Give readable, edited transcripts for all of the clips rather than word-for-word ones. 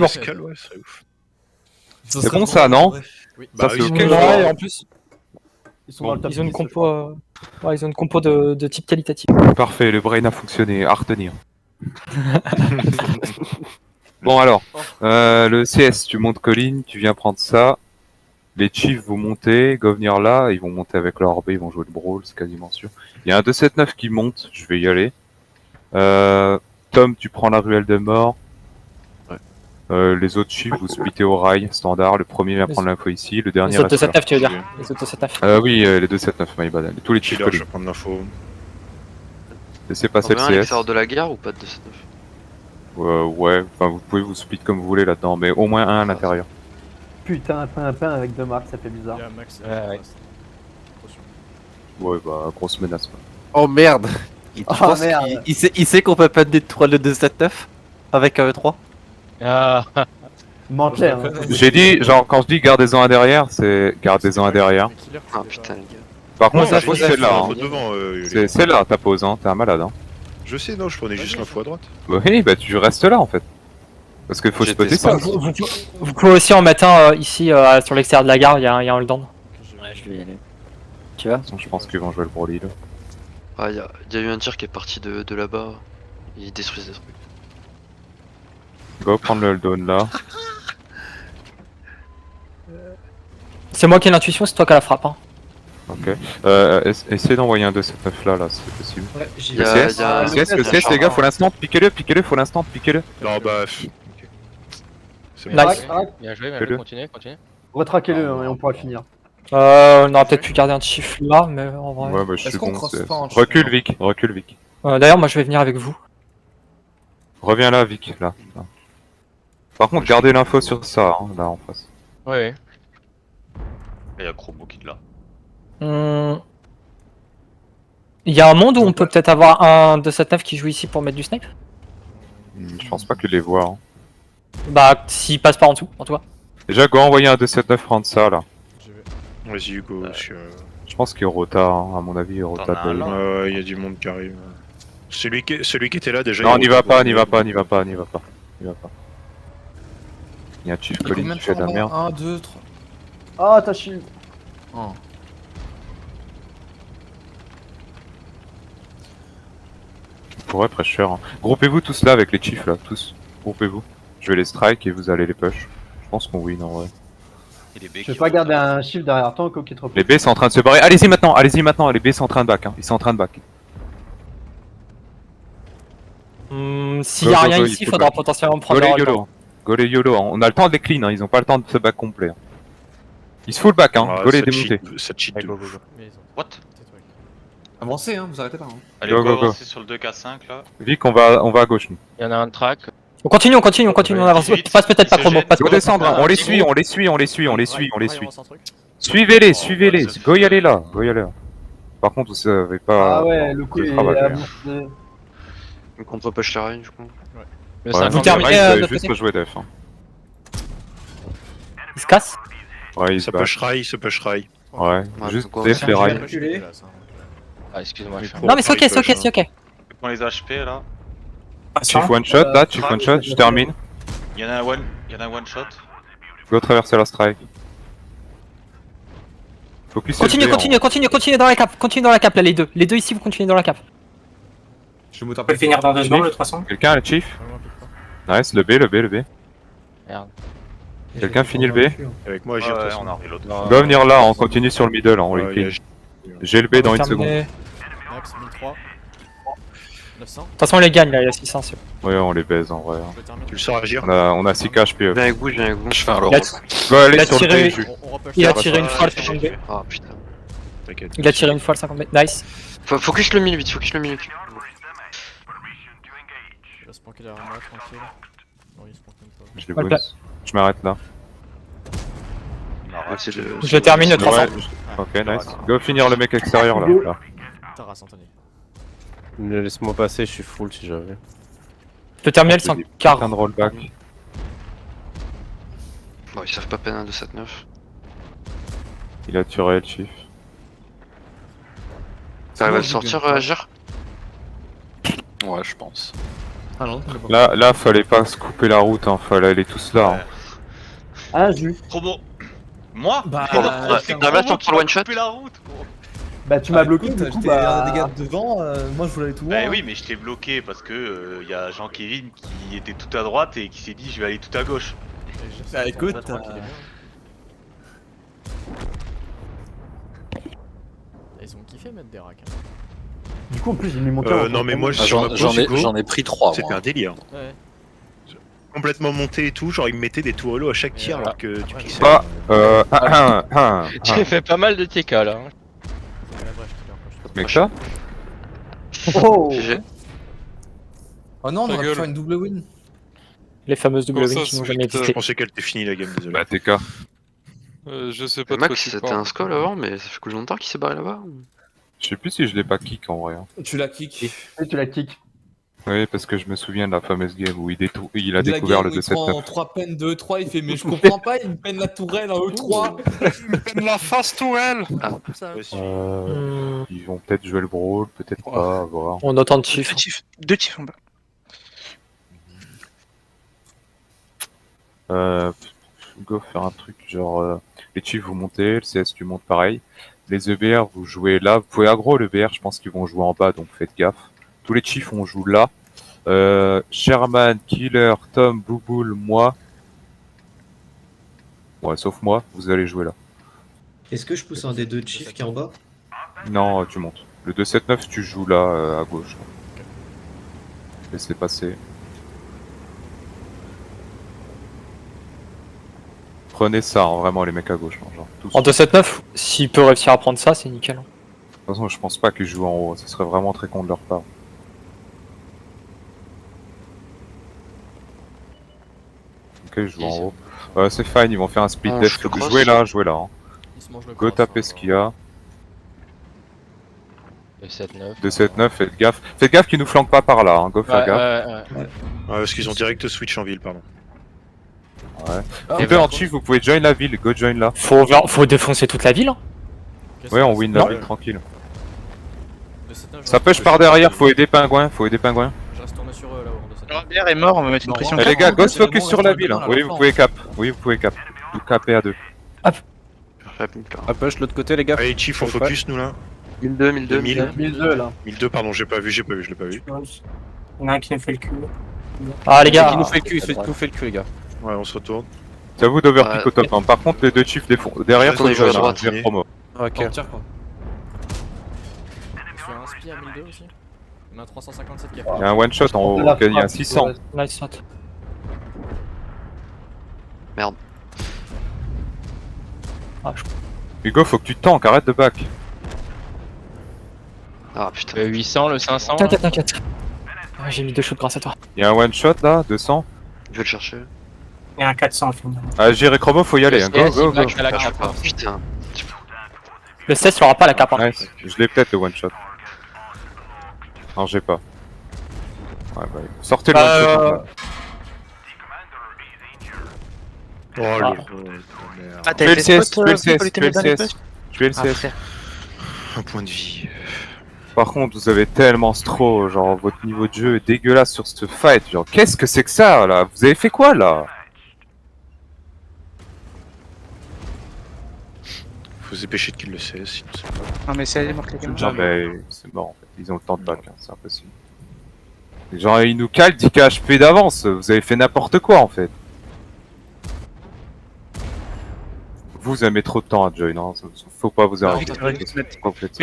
Pascal, ouais, c'est ouf. C'est bon ça, non? Oui. Bah Ça, oui, c'est ok. Ouais, et en plus, Ils sont dans le top ils ont une 10, je compo, crois. ouais, ils ont une compo de type qualitatif. Parfait, le brain a fonctionné, à retenir. Bon alors, le CS, tu montes colline, tu viens prendre ça. Les Chiefs vont monter, go venir là, ils vont monter avec leur RB, ils vont jouer le brawl, c'est quasiment sûr. Il y a un 2-7-9 qui monte, je vais y aller. Tom, tu prends la ruelle de mort. Les autres Chiefs, vous splittez au rail, standard. Le premier vient prendre l'info ici, le dernier Les autres reste là. 7 tu veux dire. Les autres 7 Oui, les 2-7-9, my bad. Tous les Chiefs Killer, je colline. vais prendre l'info. Laissez On passer veut un le CS. l'extérieur de la gare ou pas de 2-7-9? Ouais, enfin vous pouvez vous split comme vous voulez là-dedans, mais au moins un à l'intérieur. Putain, un pain avec 2 marques, ça fait bizarre. Il y a Max. Ouais. Attention. Ouais, bah grosse menace. Quoi. Oh merde. Je Oh, pense merde. il sait qu'on peut pas détruire le 279 avec un E3. Mentait, hein. J'ai dit, genre quand je dis gardez-en un derrière, c'est gardez-en un derrière. Mais Killer, Ah c'est putain, pas- les gars. Par contre, Non, ta j'ai pause juste c'est là. l'info Hein. devant, C'est là ta pause, hein. T'es un malade. Hein. Je sais, non, je prenais juste l'info à droite. Oui, bah tu restes là en fait. Parce qu'il faut J'étais spotter ça. Vous pouvez aussi en mettre un ici sur l'extérieur de la gare, il y a un hold-down. Je vais y aller. Tu vois? Je pense qu'ils vont jouer le Broly là. Ah, y a eu un tir qui est parti de là-bas. Il détruit des trucs. Go prendre le down là. C'est moi qui ai l'intuition, c'est toi qui as la frappe. Hein. Ok. Essayez d'envoyer un 279 là, si c'est possible. Y a- CS, y a- CS, le CS, les gars, faut l'instant, piquez-le, faut l'instant, piquez-le. Non, bah. Ok. C'est Nice. Bien joué, Fais-le. continuez. Retraquez-le hein, et on pourra le finir. On aurait peut-être pu garder un chiffre là, mais en vrai. Ouais, bah je suis Est-ce qu'on bon. crosse CS. pas en Recule Vic, recule Vic. D'ailleurs, moi je vais venir avec vous. Reviens là, Vic, là. Par contre, gardez l'info sur ça, hein, là en face. Ouais. Il y a Crobo qui est là. Il y a un monde où on peut peut-être avoir un 279 qui joue ici pour mettre du snipe. Je pense pas qu'il les voit. Hein. Bah, s'il passe pas en dessous, en tout cas. Déjà, go envoyer un 279 prendre ça là. J'y vais. Vas-y, Hugo. Je pense qu'il rota, hein, à mon avis, il rota T'en as un de... là. Il y a du monde qui arrive. Celui qui était là déjà. Non, il n'y va rota pas, pour- n'y va pas, n'y va pas, n'y va pas. N'y va pas. Il y a un Chief Colin qui fait de la merde. 1, 2, 3. Ah, t'as shield. Oh. Pourrait pressure. Hein. Groupez-vous tous là avec les Chiefs là, tous. Groupez-vous. Je vais les strike et vous allez les push. Je pense qu'on win en vrai. Et les B Je qui vais pas rotent. garder un shield derrière toi, Coco qui te repousse. Les B sont en train de se barrer. Allez-y maintenant, les B sont en train de back. Hein. Ils sont en train de back. S'il y a Go, rien go, ici, il il faut faudra back. potentiellement Go prendre les le hold-down. YOLO. Go les YOLO. Hein. On a le temps de les clean, hein. Ils ont pas le temps de se back complet. Hein. Ils se full back, hein. Ah, Go les ça démonter. cheat- Ça cheat de ouf. Mais ils ont What peut-être, ouais. Avancez, hein, vous arrêtez pas. Hein. Allez, Go, go, go, go. avancer sur le 2K5 là. Vic, on va à gauche nous. Il y en a un de track. On continue, on avance. 18, Passe peut-être pas il se Chromo, jette. passe Go Chromo. descendre, hein. On les suit. Ouais, Suivez-les. Oh, Go y aller là. Par contre, vous savez pas. Ah ouais, non, le coup le est travail, hein. avancé. On contre push la reine du coup. Le Ouais, 50. Vous terminez, ils de avaient l'autre juste côté. joué def. Hein. Il se casse. Ouais, ils se Ça battent. push rail. Ouais, Ouais, juste donc, def les rails. Ah, excuse-moi, je suis un... Non, mais c'est ok, c'est ok. Je prends les HP là. Chief one shot, là, Chief one shot, je termine. Il y en a un one shot. Go traverser la strike. Focus Continue dans la cap. Continue dans la cap là, les deux. Les deux ici, vous continuez dans la cap. Je me On peut le finir dans 2 secondes, le 300. Quelqu'un, le Chief? Nice, le B. Merde. Quelqu'un finit le B? Avec moi, Ouais, j'ai ouais, on a reload. Go venir là, on continue sur le middle, on les clean. J'ai le B dans une seconde. Terminé. Max, 1003. 900. De toute façon, on les gagne là, il y a 600. Ouais, on les baise en vrai. hein. Je termine. Tu le sens agir? On a 6 HP. Je viens avec vous. Je fais un Il a, Go aller Il a sur le tiré- B, Jules. On repush. il a ça. tiré une fois le j'ai 50 fait. B. Ah putain. T'inquiète. Il a tiré une fois le 50 B. Nice. Focus le mille vite, focus le mille. Il va se planquer derrière moi, tranquille. Non, il se planque même pas. Je les Voilà. boost. Je m'arrête là. On arrête. C'est de- Je termine le 300. Ouais, ok, nice. Go finir le mec extérieur là. Taras, Anthony. Laisse-moi passer, je suis full si j'avais. Je termine le Putain 140. de rollback. Bon, ils savent pas peine un 279. Il a tué le Chief. T'arrives à le sortir, Agir? Ouais, je pense. Ah non, on l'a pas. Là, fallait pas se couper la route, hein. Fallait aller tous là. Hein. Ah, jus. Promo. Moi Bah, c'est putain, la vache, on le one shot. couper la route, gros. Bah, tu m'as bloqué, du coup, j'étais bah. un des gars devant, moi je voulais aller tout droit. Bah oui, mais je t'ai bloqué parce que y a Jean-Kévin qui était tout à droite et qui s'est dit je vais aller tout à gauche. Bah écoute, ils ont kiffé mettre des racks. Hein. Du coup, en plus, il m'est monté. Non mais moi Ah, sur ma pause, Hugo, j'en ai pris 3 c'était moi. un délire. Ouais. Complètement monté et tout, genre ils me mettaient des tourellos à chaque tir Et alors que tu ouais, pixais. Ah, J'ai fait pas mal de TK là. hein. C'est la brèche, tout Mec, ça Oh! GG. Oh non, on Ta aurait pu gueule. faire une double win. Les fameuses double Comment ça, wins qui n'ont c'est jamais vite, Je existé. pensais qu'elle était finie la game, désolé. Bah, TK. Je sais pas de quoi Max, tu c'était parles. un skull avant, mais ça fait combien de temps qu'il s'est barré là-bas? Je sais plus si je l'ai pas kick en vrai. Hein. Tu la kick. Et tu la kick. Oui, parce que je me souviens de la fameuse game où il a De la découvert game le où il prend 2-7-9. 3 peines de E3, il fait mais je comprends pas, il me peine la tourelle en E3. La face tourelle. Ils vont peut-être jouer le brawl, peut-être pas, à voir. On entend de chiffres. Deux chiffres en bas. Go faire un truc genre les chiefs vous montez, le CS tu montes pareil. Les EBR vous jouez là, vous pouvez aggro le BR, je pense qu'ils vont jouer en bas donc faites gaffe. Tous les chiefs on joue là. Sherman, Killer, Tom, Bouboule, moi. Ouais, sauf moi, vous allez jouer là. Est-ce que je pousse un des deux chiefs qui est en bas? Non, tu montes. Le 2-7-9 tu joues là à gauche. Laissez passer. Prenez ça, hein, vraiment les mecs à gauche, hein, genre tous. En 2-7-9, s'il peut réussir à prendre ça, c'est nickel. De toute façon, je pense pas qu'ils jouent en haut, ce serait vraiment très con de leur part. Ok, ils jouent en haut. C'est fine, ils vont faire un split On death. se crosse. Jouez là, jouez là. Hein. Il se mange le Go cross, taper hein, ce qu'il y a. Le 7-9. 2-7-9, faites gaffe. Faites gaffe qu'ils nous flanquent pas par là, hein. Go faire Ouais, gaffe. ouais. Ouais, parce qu'ils ont direct switch en ville, pardon. Les deux en chief, vous pouvez join la ville, go join là. Faut défoncer toute la ville. Hein. Qu'est-ce Ouais, que on c'est win la Non. ville tranquille. Le 7-9, Ça push par derrière, faut aider pingouin, faut aider pingouin. Je reste tourné sur eux là-haut en 2-7-9. Bière est mort, on va mettre une pression. Eh les gars, go se c'est focus bon, sur reste la dans ville. le Hein. plan, Oui, là, vous la pouvez cap. Oui, vous pouvez cap. Vous capez à deux. Rapide là. Ah, push de l'autre côté, les gars. Allez, Chief, on Ouais. focus nous là. 1002, 1002, 1000. 1002 là. 1002, pardon, j'ai pas vu, je l'ai pas vu. Il y en a un qui nous fait le cul. Ah les gars, Qui nous fait le cul, il nous fait le cul, les gars. Ouais, on se retourne. C'est à vous d'overpick au top. Hein. Par contre, les deux chiefs derrière, Je faut vais jouer à à droite. droite. Promo. Ok. Sortir quoi. Je suis un spi à 1002 aussi. On a 357 qui a fait. Il y a un one shot en haut, La ok, il y a un frappe, 600. ouais. nice shot. Merde. Ah, je... Hugo, faut que tu tankes, arrête de back. Ah putain. Le 800, le 500. là. T'inquiète. Ah, j'ai mis 2 shots grâce à toi. Il y a un one shot là, 200. Je vais le chercher. Il y a un 400 au final. Ah, J'irai Chromo, faut y aller. Hein. Go, CS, go, il go. back à la Ah, cape. ah, putain. Le 16 il aura pas la cape. Hein. Nice. Je l'ai peut-être le one shot. Non, j'ai pas. Ouais, bah, sortez le one shot. hein. Oh Ah. Ah, Tuez le CS, tuez le CS, tuez le CS. Tuez le CS. Un point de vie. Par contre, vous avez tellement stro, genre votre niveau de jeu est dégueulasse sur ce fight. Genre, qu'est-ce que c'est que ça là? Vous avez fait quoi là? Faut se dépêcher de kill le CS, sinon c'est pas. Non, mais c'est mort, les gars. Non, mais c'est mort en fait. Ils ont le temps de back, hein. C'est impossible. Genre, ils nous calent 10 HP d'avance. Vous avez fait n'importe quoi en fait. Vous avez mis trop de temps à join, hein. Faut pas vous arrêter. Faut que vous faites ça.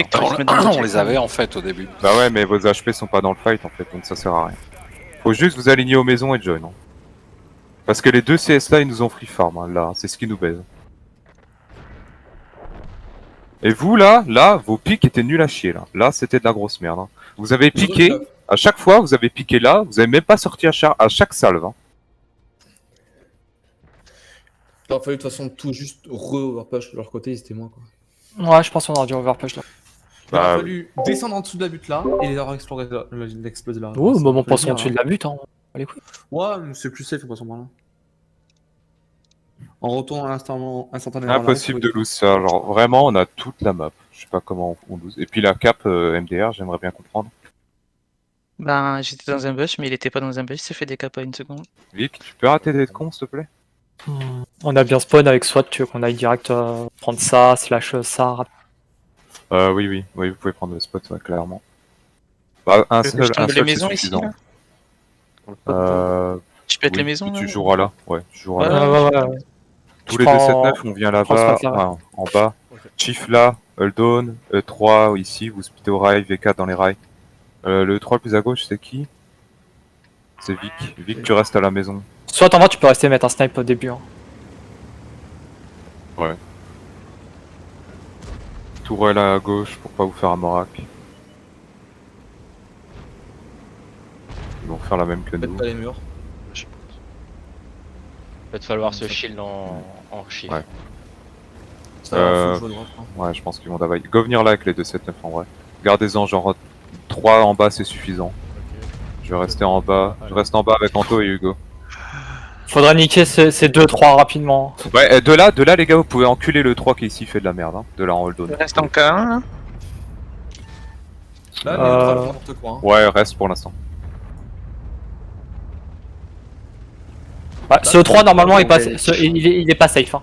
On les avait en fait au début. Bah ouais, mais vos HP sont pas dans le fight en fait, donc ça sert à rien. Faut juste vous aligner aux maisons et join. Hein. Parce que les deux CS là, ils nous ont free farm, hein, là, c'est ce qui nous baise. Et vous là, vos pics étaient nuls à chier là. Là, c'était de la grosse merde. Hein. Vous avez piqué, à chaque fois, vous avez piqué là, vous avez même pas sorti à chaque salve. Hein. Il aurait fallu de toute façon tout juste re-overpush de leur côté, ils étaient moins quoi. Ouais, je pense qu'on aura dû overpush là. Il aurait Bah, fallu descendre en dessous de la butte là et les avoir explosé là. Oh, C'est moment un peu passons dire, au-dessus hein. de la butte. Hein. Allez, quoi. Ouais, mais c'est plus safe en passant par là. En retournant instantanément. à la Impossible route, de lose ça, genre vraiment on a toute la map. Je sais pas comment on lose. Et puis la cap MDR, j'aimerais bien comprendre. Ben, j'étais dans un bush, mais il était pas dans un bush, il s'est fait décaper à une seconde. Vic, tu peux arrêter d'être con, s'il te plaît? On a bien spawn avec SWAT, tu veux qu'on aille direct prendre ça, slash ça. Oui, vous pouvez prendre le spot, ouais, clairement. Bah, un Je seul, tombe un les seul, maisons c'est ici, suffisant. là Je pète Oui, les maisons, là tu joueras là, ouais, tu joueras Ouais, là. Ouais. Tous Je les prends- 2-7-9, on vient prends là-bas, ce enfin, en bas. Chief là, Eldon, E3 ici, vous speedez au rail, V4 dans les rails. Le 3 le plus à gauche, c'est qui? C'est Vic. Vic, tu restes à la maison. Soit en vrai, tu peux rester mettre un snipe au début. Hein. Tourelle à gauche pour pas vous faire un morac. Ils vont faire la même que Faites nous. pas les murs. Va te falloir se shield en chiffre. Ouais. Ça va, faut jouer droite. Hein. Ouais, je pense qu'ils vont d'abord. Go venir là avec les 2-7-9 en vrai. Gardez-en genre 3 en bas, c'est suffisant. Je vais rester en bas. Je reste en bas avec Anto et Hugo. Faudrait niquer ces 2-3 rapidement. Ouais, de là les gars, vous pouvez enculer le 3 qui ici fait de la merde. Hein. De là en hold Il reste en K1, là. Là, les trois, n'importe quoi. Hein. Ouais, reste pour l'instant. Ouais, ce 3 normalement il est pas safe. Hein.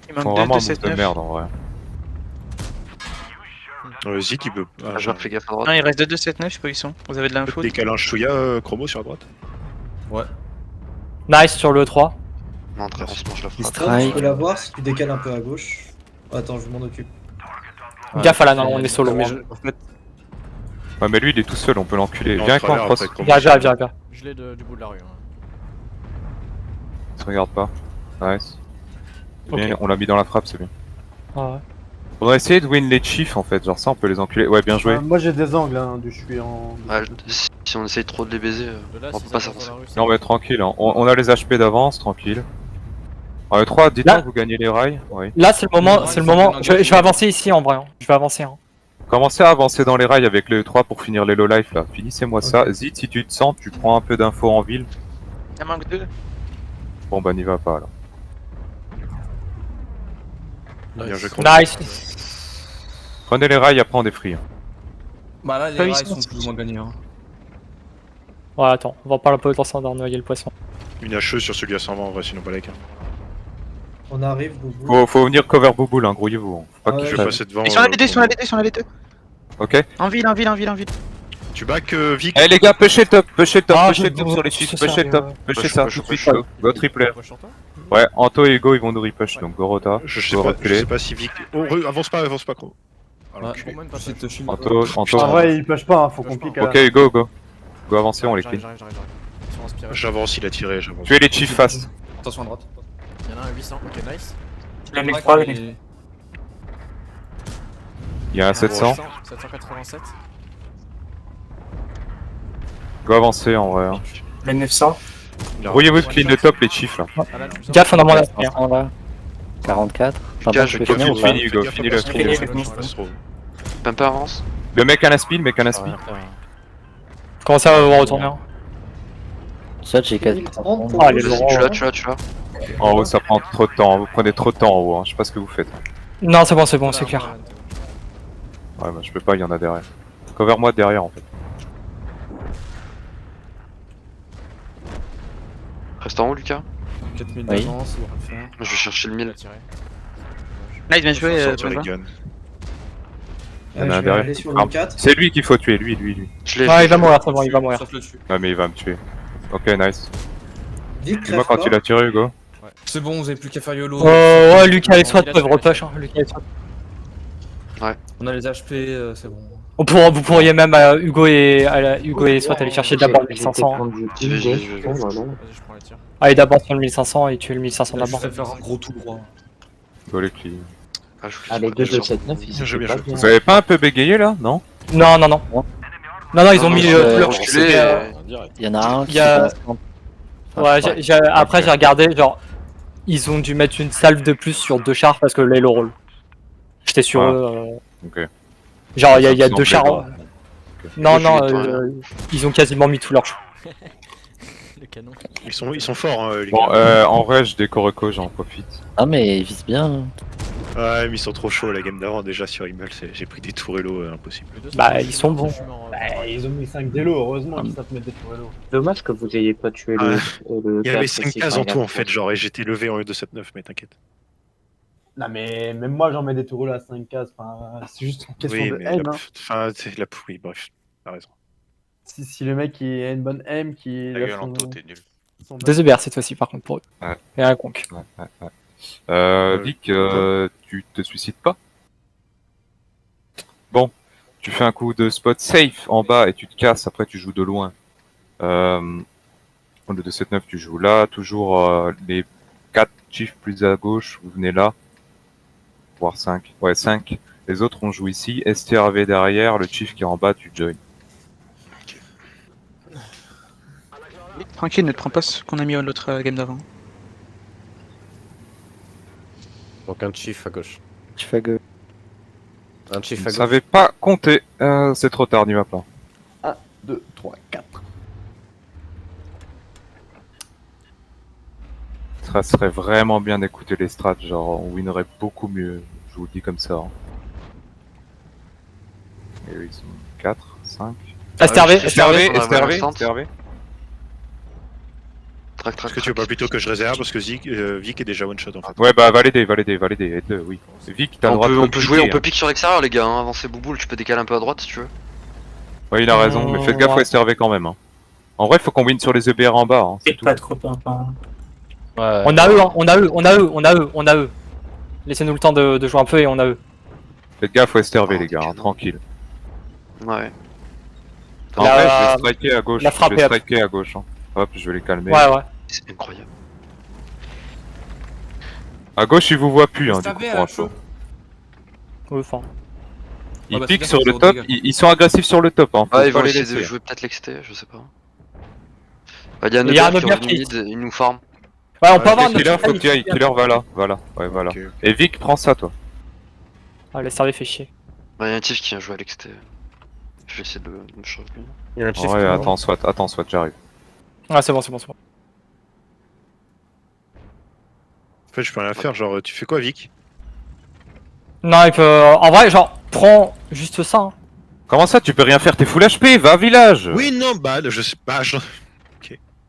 Il Ils font manque vraiment 2 un move de 2-7-9. merde en vrai. Zik, il peut. Ah, Je fais gaffe à droite. Non, il reste 2 2-7-9, je sais pas où ils sont. Vous avez de l'info? décaler un chouïa Chromo sur la droite. Nice sur le 3. Non, très on se mange la frappe. Stone, tu peux la voir si tu décales un peu à gauche. Attends, je m'en occupe. Gaffe à la non, on est solo. Mais hein. en fait, Ouais, mais lui il est tout seul, on peut l'enculer. Non, Viens avec moi, travers, cross. en fait, Chromo. Viens. Je l'ai du bout de la rue. Il se regarde pas. Nice. Ok. Bien, on l'a mis dans la frappe, c'est bien. Ouais. Faudrait essayer de win les chiefs en fait, genre ça on peut les enculer. Ouais, bien joué. Moi j'ai des angles, hein, d'où je suis en. Ah, si on essaye trop de les baiser, on peut pas s'avancer. Non, mais tranquille, hein. On a les HP d'avance, tranquille. 3, dites-moi Là- que vous gagnez les rails. Oui. Là c'est le moment, Ouais, c'est le ça moment. fait Je vais avancer ici en vrai. Hein. Je vais avancer. Hein. Commencez à avancer dans les rails avec le 3 pour finir les low life là. Finissez-moi ça. Zid, si tu te sens, tu prends un peu d'infos en ville. Il manque 2. Bon bah n'y va pas là. Bien joué, Chromo. Nice. Prenez les rails, après on défrie. Hein. bah là, les Pas rails ici, sont c'est- plus ou moins gagnés. Hein. Ouais, attends, on va pas peu de temps sans noyer le poisson. Une hacheuse sur celui à 120 en vrai, sinon pas like. On arrive, Boubou. Faut venir cover Bouboule, hein, grouillez-vous. Hein. Faut pas Ah qu'il Je ouais. vais se passer devant. Ils sont là les deux, ils Chromo. sont là les deux. Ok. En ville. Tu back Vic. Eh les gars, pushez le top, pushez le top, Ah, pushez le je- top sur les je- chiffres, je- pushez le top, je- pushez ça je- tout de je- suite. Go tripler. Ouais, Anto et Hugo ils vont nous repush, donc go rota. Je Go sais reculer. pas si Vic. Oh, avance pas, Chromo. Ah, Ouais, l'enculé. j'essaie de te shield. Anto. En vrai, il push pas, hein, faut qu'on pique. Ok, Hugo, go. Go avancer, on les clean. J'avance, il a tiré, j'avance. Tuez les chiefs fast. Attention à droite. Il y en a un 800, ok, nice. Il y a un 700. 787. Go avancer en vrai. Hein. Les 900. Brouillez-vous de clean le top les chiefs là. Gaffe, on a moins d'aspect. 44. Gage, je Go, finis Hugo, finis-le. Même pas avance. Le mec à l'aspi, le mec à l'aspi. Commencez à vous retourner. Hein. Soit j'ai Ah, les Vas-y, Laurent. tu l'as. En haut ça prend trop de temps, vous prenez trop de temps en haut, hein. Je sais pas ce que vous faites. Non, c'est bon, c'est clair. Ouais bah je peux pas, il y en a derrière. Cover moi derrière en fait. Reste en haut, Lucas. 4000 Oui. d'avance, on va le faire. Je vais chercher le 1000. Nice, bien joué, Sortir les Tonga. guns. Il y en a Je un vais derrière. aller sur Ah, le 4. c'est lui qu'il faut tuer, lui. Je l'ai. Ah, il va mourir, c'est bon, il va mourir. Sauf le dessus. Ouais mais il va me tuer. Ok nice. Vite, Dis-moi crève quand il pas. a tiré Hugo. C'est bon, vous avez plus qu'à faire YOLO. Ouais, Lucas et SWAT peuvent repush. Hein. Lucas et SWAT. On a les HP, c'est bon. Vous pourriez même Hugo et SWAT aller chercher d'abord le 1500. Hein. J'y vais. Vas-y, je prends les tirs. Allez d'abord sur le 1500 et tuer le 1500 Là, d'abord. je vais faire un gros tout droit. Go les clean. Ah, je Allez, 2 2 7 9, Bien joué, bien joué. Vous avez pas un peu bégayé là, non? Non, ils ont mis leur reculé. Il y en a un qui Ouais, après j'ai regardé, genre, ils ont dû mettre une salve de plus sur 2 chars parce que là, le rôle. J'étais sur Ah. eux. Ok. Genre, il y a Ils ont 2 chars. fait en- Non, Moi, je suis ils ont quasiment mis tout leur choix. Le canon. Ils sont forts, hein, les Bon, gars. en vrai, je décore j'en profite. Ah, mais il vise bien. Ouais, mais ils sont trop chauds la game d'avant déjà sur Himmel, j'ai pris des tourellos impossible. Le 2, Bah, c'est ils sont bons. je suis mort, Bah, ils ont mis 5 délos, heureusement qu'ils savent mettre des tourellos. Dommage que vous ayez pas tué Ah, le Il y avait 4 5 aussi, cases enfin, en il a tout en fait- fait, genre, et j'étais levé en E279, mais t'inquiète. Non, mais même moi, j'en mets des tourellos à 5 cases. Enfin, c'est juste une question Oui, de mais aim. la... Hein. Enfin, c'est la... Oui, bref, t'as raison. Si le mec il a une bonne aim, qui Ta a gueule, Anto, t'es nul. son 2 EBR cette fois-ci par contre pour eux. Ouais. Et un conque. Vic, tu te suicides pas? Bon, tu fais un coup de spot safe en bas et tu te casses, après tu joues de loin. Le 279 tu joues là, toujours les 4 chiffres plus à gauche, vous venez là. Voire 5. Ouais, 5. Les autres on joue ici, STRV derrière, le chief qui est en bas, tu join. Tranquille, ne te prends pas ce qu'on a mis à l'autre game d'avant. Donc un chief à gauche. Tu fais que. Un chief Je à ne gauche. savais pas compter, c'est trop tard, n'y va pas. 1, 2, 3, 4. Ça serait vraiment bien d'écouter les strats, genre on winnerait beaucoup mieux, je vous le dis comme ça. Hein. Et eux, ils sont 4, 5. STRV, je- STRV. on a STRV, Valorant. STRV. Trac, trac, Est-ce que tu veux trac. pas plutôt que je réserve parce que Vic est déjà one shot en fait. Ouais, bah validez, aide-le, oui. Vic, t'as le On droit de peut jouer, on compliquer, peut pique sur l'extérieur les gars, hein. Avancer Bouboule, tu peux décaler un peu à droite si tu veux. Ouais, il a raison, mais faites gaffe au STRV quand même. Hein. En vrai, faut qu'on win sur les EBR en bas, hein, c'est tout. Pas trop pimpant. On a eux, hein, on a eux. Laissez-nous le temps de jouer un peu et on a eux. Faites gaffe au STRV Oh, les gars, hein, canon. tranquille. Ouais. En La- vrai, je vais striker à gauche, la frappe je vais est up. striker à gauche. Hein. Hop, je vais les calmer. Ouais. C'est incroyable. À gauche, ils vous voient plus, hein, du STRV coup, à pour la info. Ouais, enfin. Ils bah, piquent c'est sur bien, le c'est top, dégâts. ils sont agressifs sur le top, hein. Faut Ouais, ils pas vont les essayer de laisser. jouer peut-être l'exté, je sais pas. Bah, y a un Il y a un Uber qui Uber revient qui- mid, il nous farm. Ouais, on peut avoir Killer, notre faut qu'il aille, Killer va là, voilà, ouais, voilà. Ok, ok. Et Vic, prends ça, toi. Ah, la STRV fait chier. Bah, y a un Tiff qui vient jouer à l'exté. Je vais essayer de me changer. Il y a un chief. Ouais, qui attends, soit, j'arrive. Ouais, c'est bon. En fait, je peux rien faire, genre, tu fais quoi, Vic? Non, il peut. En vrai, genre, prends juste ça. Hein. Comment ça, tu peux rien faire, t'es full HP, va à village. Oui, non, bah, je sais pas,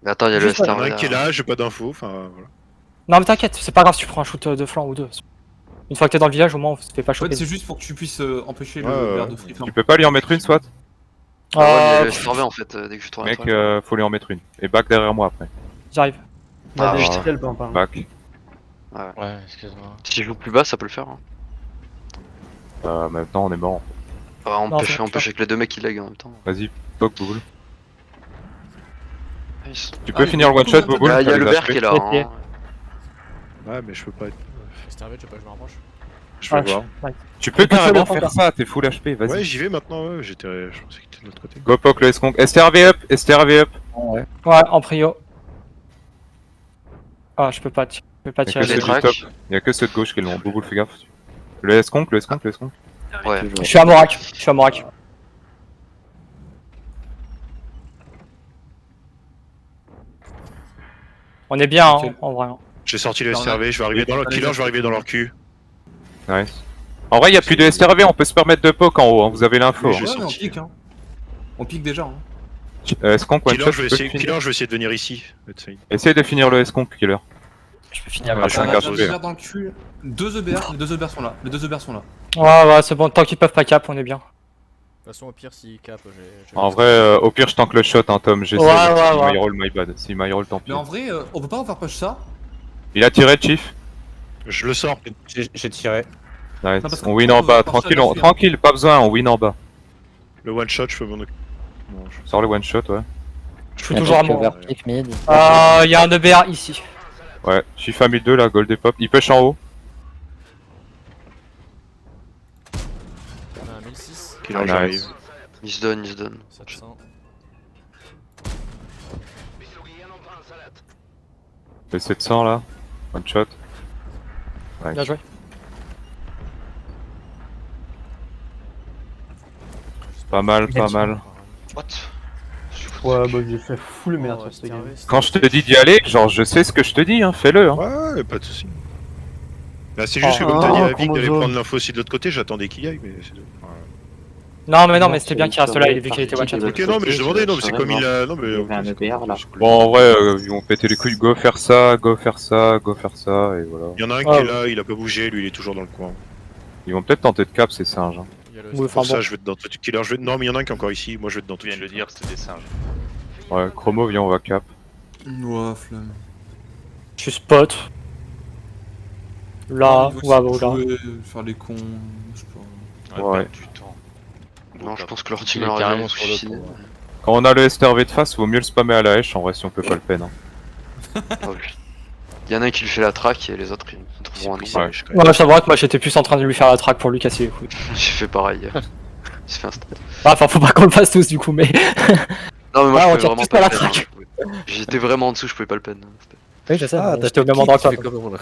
Mais attends, y a le Juste, il y en a STRV un qui est là, j'ai pas d'infos, enfin, voilà. Non, mais t'inquiète, c'est pas grave si tu prends un shoot de flanc ou deux. Une fois que t'es dans le village, au moins, on se fait pas En fait, choper. c'est juste pour que tu puisses empêcher Ouais, le ouais. verre de free Tu peux pas lui en mettre une, soit? Ah ouais, mais y a Euh, le STRV en fait, dès que je tourne la Mec, toile. faut lui en mettre une. Et back derrière moi après. J'arrive. Il y a Ah, des putain. skills, Pimpin. Back. Ouais, excuse-moi. Si je joue plus bas, ça peut le faire. Hein. Maintenant, on est mort. Enfin, Non, c'est on pêche avec les deux mecs qui lag en même temps. Vas-y, poke, Bouboule. Nice. Tu peux finir le one shot, Bouboule? Bah, y a t'as le les Bear HP. qui est là. Ok. Hein. Ouais, mais je peux pas être... STRV, tu peux pas, je me rapproche. Je vais Ah, voir. Tu peux On peut carrément faire faire ça, t'es full HP, vas-y. Ouais, j'y vais maintenant, ouais, je pensais que t'étais de l'autre côté. Go poke le S-Conk. STRV up, STRV up. Ouais, en prio. Ah, je peux pas tirer. Les ceux du tracks. top. Y'a que ceux de gauche qui l'ont. Bouboule, fais gaffe. Le S-Conk. Ouais. Je suis à Morak. On est bien, hein, en vrai. J'ai sorti le SRV, je vais arriver dans leur killer, je vais arriver dans leur cul. Nice. En vrai, y'a plus de STRV, on peut se permettre de poke en haut, hein. Vous avez l'info. Oui, Hein. j'ai Ouais, mais on sorti. pique, hein. On pique déjà, hein. S-Conk, one Killer, shot, je vais tu peux essayer, finir. killer, je vais essayer de venir ici. let's say. Essaye de finir le S-Conk, Killer. Je peux finir Ouais, avec je suis un On a casse deux HP. EBR dans le cul. Deux EBR, les deux EBR sont là. Les deux EBR sont là. Ouais, c'est bon, tant qu'ils peuvent pas cap, on est bien. De toute façon, au pire, s'il cap, j'ai. En vrai, au pire, je tank le shot, hein, Tom. J'essaie. Ouais, Si ouais. my roll, my bad. Si my roll, tant pis. Mais en vrai, on peut pas overpush ça. Il a tiré, Chief. Je le sors. J'ai tiré. Nice. parce que On win en bas, tranquille, tranquille, pas besoin, on win en bas. Le one shot, je peux m'en occuper. Bon, Sors le one shot, ouais. Je suis toujours à mon. mid. Il y a un EBR ici. Ouais, Chief a 1002 là, gold et pop. Il push en haut. On a un 1006, Killer, Nice. j'arrive. Il se donne. 700. Le 700 là. One shot. Bien Nice. joué. Pas mal, pas mal. What? Ouais, bah j'ai fait full merde sur ce game. Quand je te dis d'y aller, genre je sais ce que je te dis, hein, fais-le. Hein. Ouais, pas de soucis. Bah, c'est juste que comme t'as dit à Vic d'aller chromosome. prendre l'info aussi de l'autre côté, j'attendais qu'il y aille, mais c'est tout. Non, mais c'était bien qu'il reste là, vu qu'il était one shot. Ok, non, mais je demandais, non, mais c'est comme il a. Non, mais. Il y avait un EPR là. Bon, en vrai, ils vont péter les couilles. Go faire ça, go faire ça, go faire ça, et voilà. Il y en a un qui est là, il a pas bougé, lui il est toujours dans le coin. Ils vont peut-être tenter de cap ces singes. Hein. Il y a le Oui, Star. enfin, Pour ça, bon. je vais être dans tout killer. Non, mais il y en a un qui est encore ici, moi je vais être dans Tu tout viens de le dire, c'était des singes. Ouais, Chromo, viens, on va cap. Ouais, flemme. Je suis spot. Là, Ils ou à vont là. jouer, faire les cons, je sais pas. Ouais. Perdre du temps. Non, je pense que leur Il team est leur carrément est sur le suffisant. coup. Quand on a le STRV de face, vaut mieux le spammer à la hache, en vrai, si on peut pas le peine. Hein. Il y en a un qui lui fait la track et les autres ils trouveront un pris, nom. Ouais. Ouais, je t'avouerais que moi j'étais plus en train de lui faire la track pour lui casser les couilles. J'ai fait pareil. Il se fait un stade. Enfin, faut pas qu'on le fasse tous du coup, mais. Non, mais moi Ah, on je tire pouvais vraiment tous pas pas le la peine. track. J'étais vraiment en dessous, je pouvais pas le peine. Oui, je sais, Ah, j'étais au même endroit que toi.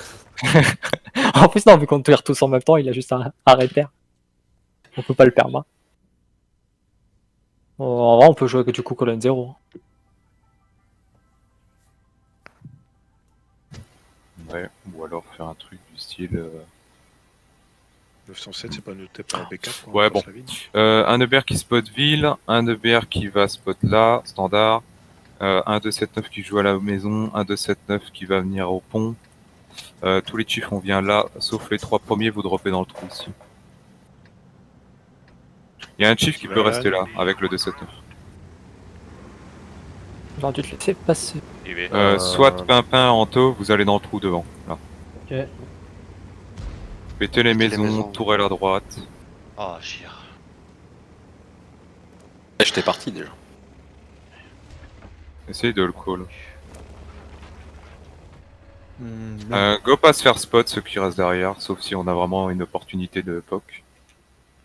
En plus, non, vu qu'on tire tous en même temps, il a juste un repère. On peut pas le perdre. Hein. En vrai, on peut jouer que du coup colonne 0. Ouais, ou alors faire un truc du style. 907, c'est pas noté par B4. Ouais, bon. Un EBR qui spot ville, un EBR qui va spot là, standard. Un 279 qui joue à la maison, un 279 qui va venir au pont. Tous les chiffres on vient là, sauf les 3 premiers, vous droppez dans le trou aussi. Il y a un chief qui peut rester là, avec le 279. J'aurais dû te laisser passer. Soit Pimpin, Anto, vous allez dans le trou devant. Là. Ok. Pétez les maisons, tourelle à droite. Ah, chire. J'étais parti déjà. Essayez de le call. Go pas se faire spot ceux qui restent derrière, sauf si on a vraiment une opportunité de poke.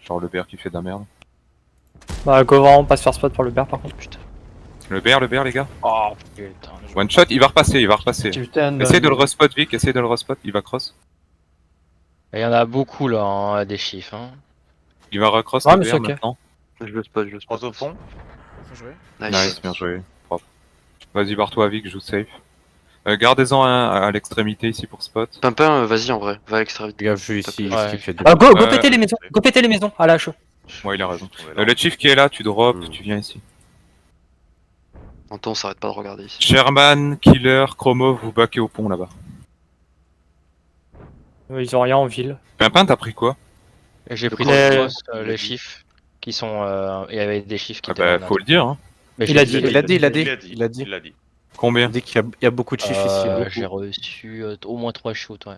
Genre le bear qui fait de la merde. Bah, go vraiment pas se faire spot pour le bear par contre. Putain. Le bear, les gars. Oh putain. One shot, il va repasser, Putain, Essayez de le respot, Vic, essayez de le respot, il va cross. Il y en a beaucoup là, hein, des chiffres. Hein. Il va recross Ouais, le mais c'est bear ok. maintenant. Je le spot, je le spot. Cross au fond. Bien joué. Nice, bien joué. Propre. Vas-y, barre-toi, Vic, joue safe. Gardez-en un à l'extrémité ici pour spot. Pimpin, vas-y en vrai, va à l'extérieur. Les gars, je suis ici, Ouais. ce qui fait des... Go péter les maisons, go péter les maisons à la chaud. Ouais, il a raison. Le chief qui est là, tu drops, tu viens ici. Anton, on s'arrête pas de regarder ici. Sherman, Killer, Chromo, vous baquez au pont là-bas. Ils ont rien en ville. Pimpin, t'as pris quoi? J'ai pris Les- les chiffres qui sont. Il y avait des chiffres qui Ah étaient. bah, en faut le dire, hein. Mais Il je a l'ai dit, dit. Il a dit. Combien? On dit qu'il y a beaucoup de chiffres ici. beaucoup. J'ai reçu au moins 3 shoots, ouais.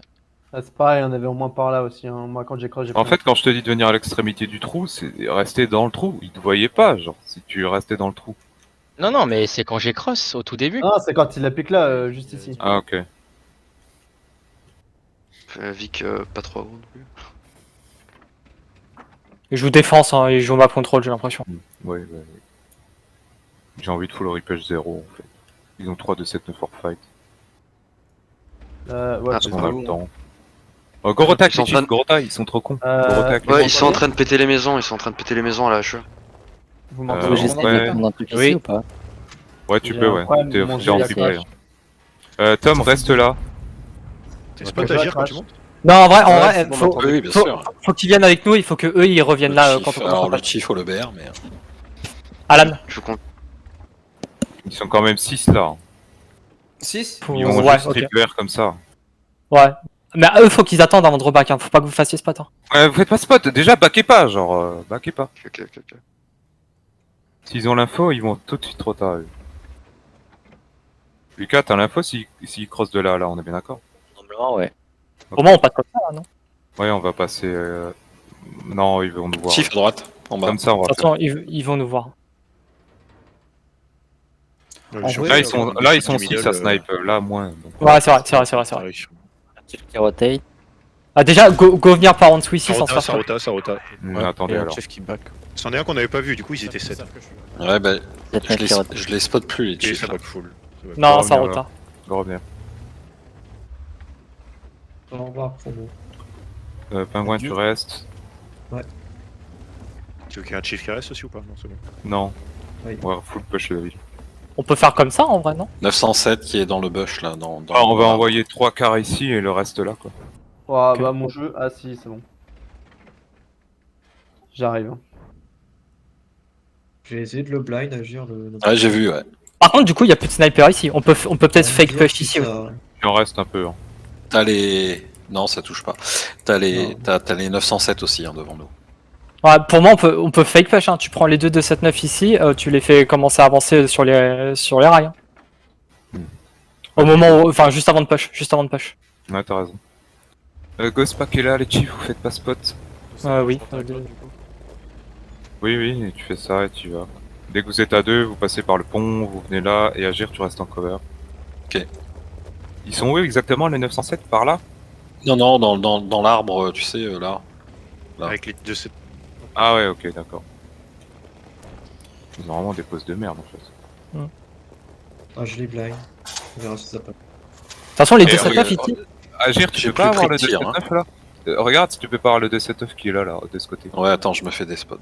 Ah, c'est pareil, on avait au moins par là aussi. Hein. Moi, quand j'ai cross, j'ai En pris fait, quand je te dis de venir à l'extrémité du trou, c'est rester dans le trou. Ils te voyaient pas, genre, si tu restais dans le trou. Non, mais c'est quand j'ai cross au tout début. Ah, c'est quand il a piqué là, juste ici. Ah, ok. Vic, pas trop haut non plus. Ils jouent défense, hein, ils jouent map control, j'ai l'impression. Ouais. J'ai envie de full repage 0 en fait. Ils ont 3 de 7 9 for fight. Ouais, Ah, On a le temps. Oh, Gorota, Ils sont en train de- Gorota, ils sont trop cons. Gorota avec les Ouais, gens. ils sont en train de péter les maisons, à la HE. Vous m'entendez J'essaie ouais. de prendre un truc Oui. ici ou pas? Ouais, tu J'ai peux, un ouais. problème, T'es mon t'es en jeu, replay. il Tom, reste là. T'es spot agir quand tu montes? Non, en vrai, faut, Oui, bien faut, sûr. faut qu'ils viennent avec nous, il faut que eux ils reviennent là quand on Alors, commence. le chief ou le BR, mais... Alan. Je compte. Ils sont quand même 6 là. 6 Ils vont Ouais, juste ok. triple R comme ça. Ouais. Mais eux, faut qu'ils attendent avant de reback, hein. Faut pas que vous fassiez spot. Hein. Ouais, vous faites pas spot, déjà backez pas, genre, backez pas. Ok. S'ils ont l'info, ils vont tout de suite trop tard. eux. Lucas, t'as l'info s'ils crossent de là, on est bien d'accord? Normalement, ouais. Au moins, on passe comme ça, là, non? Ouais, on va passer. Non, ils vont nous voir. Chief à droite, en bas. Comme ça, on va De toute façon, ils vont nous voir. Là, ils sont 6 à snipe, là, moins. Donc, Ouais, c'est vrai. Qui rotate. Ah, déjà, go venir par en dessous ici sans se faire spot. Ça rota. attendez alors. Chief qui back. C'en est un qu'on avait pas vu, du coup ils étaient 7. Ouais, bah, Peut-être même qui rotate. je les spot plus, les Et chiefs. ça là. back full. Non, ça revenir, rota. Je reviens. Au revoir, Promo. Pingouin, tu restes? Tu veux qu'il y ait un chief qui reste aussi ou pas? Non, c'est bon. Non. Oui. On va full push la ville. On peut faire comme ça en vrai, non? 907 qui est dans le bush, là. Dans On va envoyer 3 quarts ici et le reste là, quoi. Ouais, bah mon jeu. Ah si, c'est bon. J'arrive. J'ai essayé de le blind, agir le. Ouais, j'ai vu, ouais. Par contre, du coup, il y a plus de sniper ici. On peut peut-être fake push ici. Ouais. Il en reste un peu. Hein. T'as les. Non, ça touche pas. T'as les 907 aussi hein, devant nous. Ouais, pour moi, on peut fake push. Hein. Tu prends les deux 279 ici, tu les fais commencer à avancer sur les rails. Hein. Au moment où, enfin, juste avant de push. Ouais, t'as raison. Ghostpack est là, les chiefs, vous faites pas spot. Oui. Oui, et tu fais ça et tu vas. Dès que vous êtes à deux, vous passez par le pont, vous venez là, et Agir, tu restes en cover. Ok. Ils sont où exactement, les 907, par là? Non, dans l'arbre, tu sais, là. Avec les 2 7. Ah ouais, ok, d'accord. Ils ont vraiment des poses de merde, en fait. Ah, je l'ai blind. On verra si ça passe. De toute façon, les Et 279 ici. Agir, tu J'ai peux pas plus avoir pris le de tir, 279 là regarde si tu peux pas avoir le 279 qui est là, de ce côté. Ouais, attends, je me fais des spots.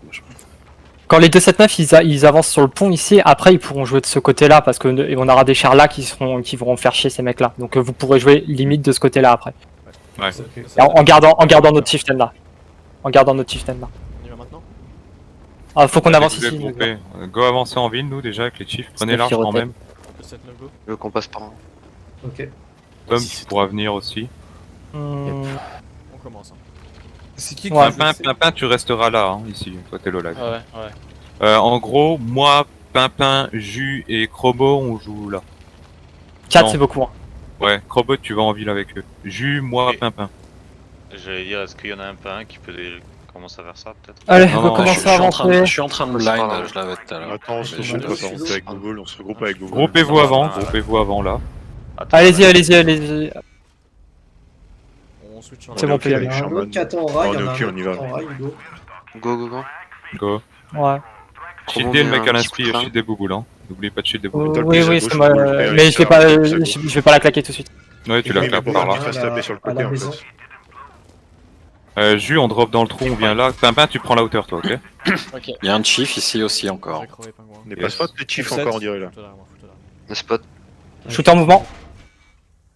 Quand les 279 ils avancent sur le pont ici, après ils pourront jouer de ce côté-là parce que on aura des chars là qui vont faire chier ces mecs-là. Donc vous pourrez jouer limite de ce côté-là après. Ouais. Et en gardant notre chieftain là. On y va maintenant. Ah, faut qu'on avance Vous êtes ici. groupés. Go avancer en ville, nous déjà avec les chiefs. Prenez large quand même. Je veux qu'on passe par là. Ok. Tom, tu pourras venir aussi. On commence. Hein. C'est qui Pimpin, tu resteras là, hein, ici, toi t'es le lag. Ouais. En gros, moi, Pimpin, Jus et Crobo, on joue là. 4 Non. c'est beaucoup. Hein. Ouais, Crobo, tu vas en ville avec eux. Jus, moi, Oui. Pimpin. J'allais dire, est-ce qu'il y en a un pas un qui peut commencer à faire ça peut-être? Allez, Non, on non, va commencer à avancer. Je suis en train de blind, je l'avais tout à l'heure. Attends, on se regroupe avec Google. Groupez-vous avant là. Attends, Allez-y. On switch C'est bon, ok, peut y Il y aller. a un autre qui attend en rail, On il y est en a ok, un on y va. autre en rail, Hugo. Go. Go. Ouais. Shieldez le mec à un petit coup de l'inspi, frein. shield des bouboules, hein. N'oubliez pas de shield des bouboules. Toi, le Oui, plus à oui, gauche, c'est moi. vous pouvez le faire, Mais il je vais va pas, faire un peu plus à gauche. je vais pas la claquer tout de suite. Ouais, tu Oui, la mais claques pour par la là. reste taper sur le à côté la en maison. fait. Jus, on drop dans le trou, on vient là. Pimpin, tu prends la hauteur toi, ok? Il y a un chief ici aussi encore. On n'est pas spot les chiefs encore, on dirait là. Le spot. Shooter en mouvement.